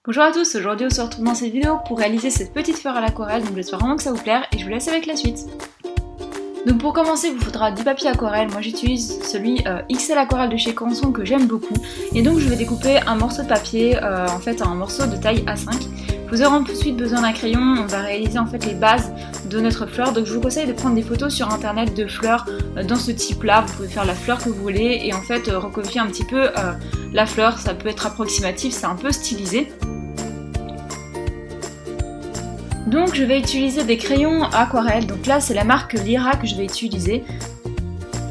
Bonjour à tous, aujourd'hui on se retrouve dans cette vidéo pour réaliser cette petite fleur à l'aquarelle, donc j'espère vraiment que ça vous plaire et je vous laisse avec la suite. Donc pour commencer il vous faudra du papier aquarelle, moi j'utilise celui XL aquarelle de chez Canson que j'aime beaucoup et donc je vais découper un morceau de papier, en fait un morceau de taille A5. Vous aurez ensuite besoin d'un crayon, on va réaliser en fait les bases de notre fleur, donc je vous conseille de prendre des photos sur internet de fleurs dans ce type là, vous pouvez faire la fleur que vous voulez et en fait recopier un petit peu la fleur, ça peut être approximatif, c'est un peu stylisé. Donc je vais utiliser des crayons aquarelle, donc là c'est la marque Lyra que je vais utiliser.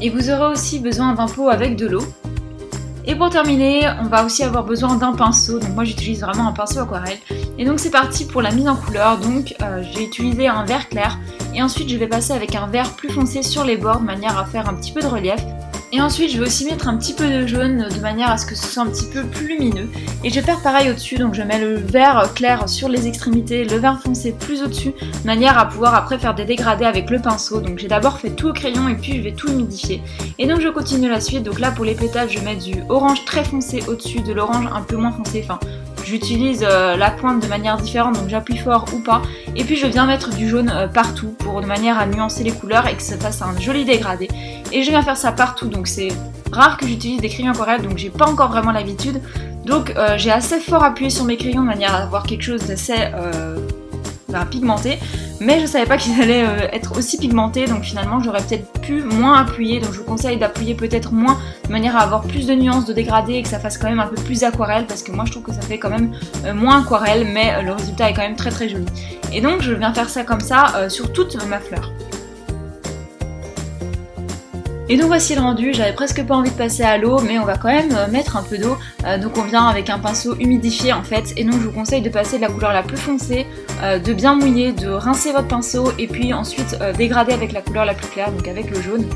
Et vous aurez aussi besoin d'un pot avec de l'eau. Et pour terminer, on va aussi avoir besoin d'un pinceau, donc moi j'utilise vraiment un pinceau aquarelle. Et donc c'est parti pour la mise en couleur, donc j'ai utilisé un vert clair. Et ensuite je vais passer avec un vert plus foncé sur les bords de manière à faire un petit peu de relief. Et ensuite je vais aussi mettre un petit peu de jaune de manière à ce que ce soit un petit peu plus lumineux. Et je vais faire pareil au-dessus, donc je mets le vert clair sur les extrémités, le vert foncé plus au-dessus, de manière à pouvoir après faire des dégradés avec le pinceau. Donc j'ai d'abord fait tout au crayon et puis je vais tout humidifier. Et donc je continue la suite, donc là pour les pétales je mets du orange très foncé au-dessus, de l'orange un peu moins foncé, enfin j'utilise la pointe de manière différente, donc j'appuie fort ou pas. Et puis je viens mettre du jaune partout pour de manière à nuancer les couleurs et que ça fasse un joli dégradé. Et je viens faire ça partout, donc c'est rare que j'utilise des crayons aquarelle, donc j'ai pas encore vraiment l'habitude. Donc j'ai assez fort appuyé sur mes crayons de manière à avoir quelque chose d'assez pigmenté. Mais je savais pas qu'ils allaient être aussi pigmentés, donc finalement j'aurais peut-être pu moins appuyer. Donc je vous conseille d'appuyer peut-être moins de manière à avoir plus de nuances de dégradé et que ça fasse quand même un peu plus aquarelle, parce que moi je trouve que ça fait quand même moins aquarelle, mais le résultat est quand même très très joli. Et donc je viens faire ça comme ça sur toute ma fleur. Et donc voici le rendu, j'avais presque pas envie de passer à l'eau, mais on va quand même mettre un peu d'eau. Donc on vient avec un pinceau humidifié en fait, et donc je vous conseille de passer de la couleur la plus foncée, de bien mouiller, de rincer votre pinceau, et puis ensuite dégrader avec la couleur la plus claire, donc avec le jaune.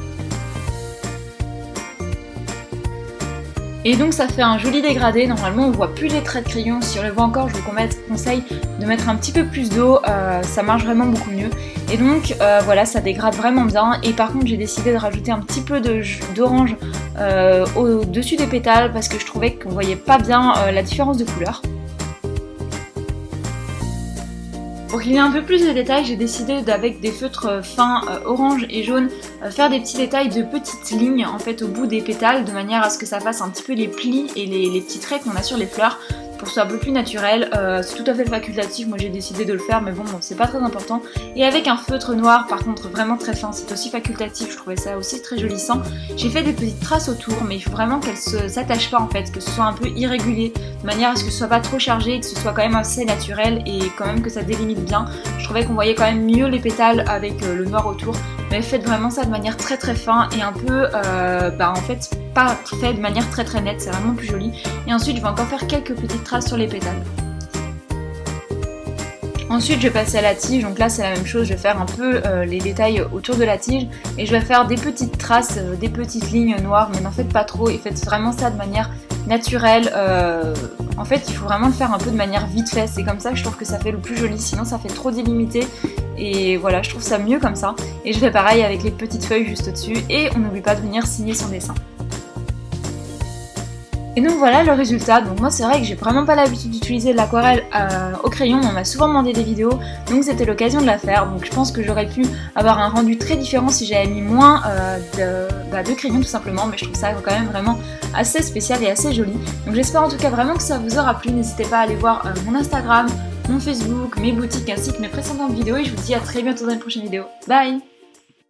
Et donc ça fait un joli dégradé, normalement on voit plus les traits de crayon, si on les voit encore je vous conseille de mettre un petit peu plus d'eau, ça marche vraiment beaucoup mieux. Et donc voilà, ça dégrade vraiment bien, et par contre j'ai décidé de rajouter un petit peu d'orange au-dessus des pétales parce que je trouvais qu'on voyait pas bien la différence de couleur. Pour qu'il y ait un peu plus de détails, j'ai décidé d'avec des feutres fins orange et jaune faire des petits détails de petites lignes en fait au bout des pétales de manière à ce que ça fasse un petit peu les plis et les petits traits qu'on a sur les fleurs pour que ce soit un peu plus naturel. C'est tout à fait facultatif, moi j'ai décidé de le faire mais bon c'est pas très important. Et avec un feutre noir par contre vraiment très fin, c'est aussi facultatif, je trouvais ça aussi très jolissant. J'ai fait des petites traces autour mais il faut vraiment qu'elles ne s'attachent pas en fait, que ce soit un peu irrégulier de manière à ce que ce soit pas trop chargé et que ce soit quand même assez naturel et quand même que ça délimite bien. Je trouvais qu'on voyait quand même mieux les pétales avec le noir autour, mais faites vraiment ça de manière très très fin et un peu en fait pas fait de manière très très nette, c'est vraiment plus joli. Et ensuite je vais encore faire quelques petites traces sur les pétales. Ensuite je vais passer à la tige, donc là c'est la même chose, je vais faire un peu les détails autour de la tige et je vais faire des petites traces, des petites lignes noires, mais n'en faites pas trop et faites vraiment ça de manière naturelle. En fait il faut vraiment le faire un peu de manière vite fait, c'est comme ça que je trouve que ça fait le plus joli, sinon ça fait trop délimité et voilà, je trouve ça mieux comme ça. Et je fais pareil avec les petites feuilles juste au-dessus et on n'oublie pas de venir signer son dessin. Et donc voilà le résultat. Donc moi c'est vrai que j'ai vraiment pas l'habitude d'utiliser de l'aquarelle au crayon, on m'a souvent demandé des vidéos, donc c'était l'occasion de la faire. Donc je pense que j'aurais pu avoir un rendu très différent si j'avais mis moins de crayon tout simplement, mais je trouve ça quand même vraiment assez spécial et assez joli. Donc j'espère en tout cas vraiment que ça vous aura plu, n'hésitez pas à aller voir mon Instagram, mon Facebook, mes boutiques ainsi que mes précédentes vidéos et je vous dis à très bientôt dans une prochaine vidéo. Bye!